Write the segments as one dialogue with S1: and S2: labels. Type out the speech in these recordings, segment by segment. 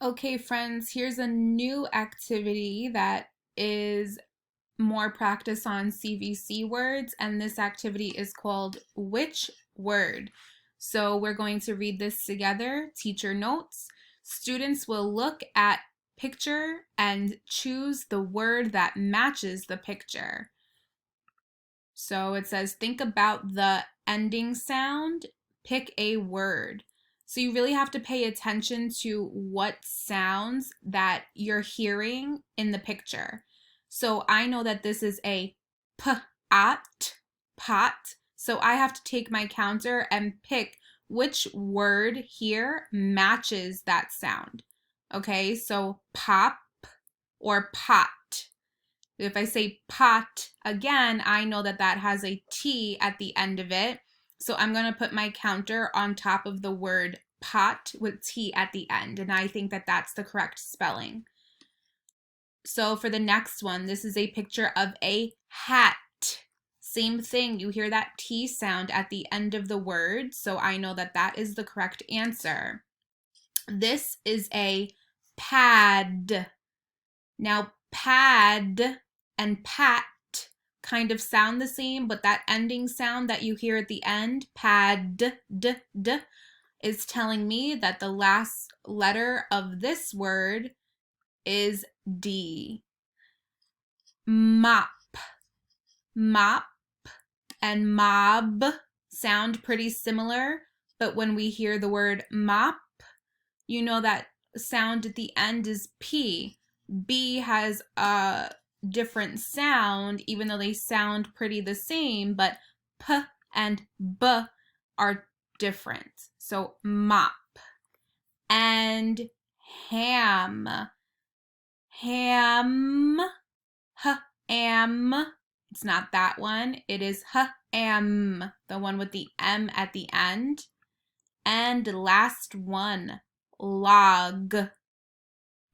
S1: Okay, friends, here's a new activity that is more practice on CVC words, and this activity is called Which Word? So we're going to read this together, teacher notes. Students will look at picture and choose the word that matches the picture. So it says, think about the ending sound, pick a word. So you really have to pay attention to what sounds that you're hearing in the picture. So I know that this is a p-at, pot. So I have to take my counter and pick which word here matches that sound. Okay, so pop or pot. If I say pot again, I know that that has a T at the end of it. So I'm going to put my counter on top of the word pot with T at the end. And I think that that's the correct spelling. So for the next one, this is a picture of a hat. Same thing, you hear that T sound at the end of the word. So I know that that is the correct answer. This is a pad. Now, pad and pat kind of sound the same, but that ending sound that you hear at the end, pad, d, is telling me that the last letter of this word is D. Mop, mop, and mob sound pretty similar, but when we hear the word mop, you know that sound at the end is P. B has a different sound, even though they sound pretty the same, but P and B are different. So mop. And ham. Ham. H-am. It's not that one. It is h-am, the one with the M at the end. And last one, log.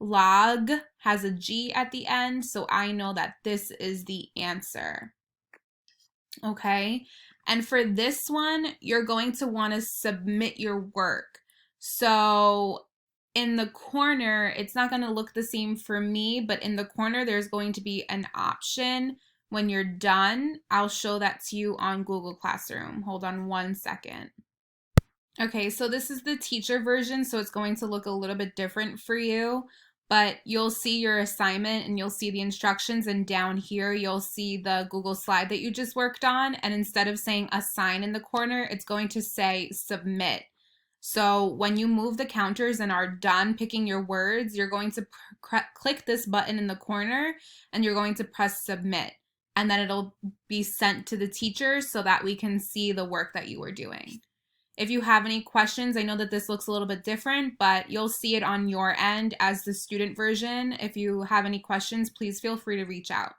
S1: Log has a G at the end, so I know that this is the answer. Okay, and for this one, you're going to want to submit your work. So in the corner, it's not going to look the same for me, but in the corner, there's going to be an option. When you're done, I'll show that to you on Google Classroom. Hold on one second. Okay, so this is the teacher version, so it's going to look a little bit different for you, but you'll see your assignment and you'll see the instructions, and down here you'll see the Google slide that you just worked on, and instead of saying assign in the corner, it's going to say submit. So when you move the counters and are done picking your words, you're going to click this button in the corner and you're going to press submit, and then it'll be sent to the teacher so that we can see the work that you were doing. If you have any questions, I know that this looks a little bit different, but you'll see it on your end as the student version. If you have any questions, please feel free to reach out.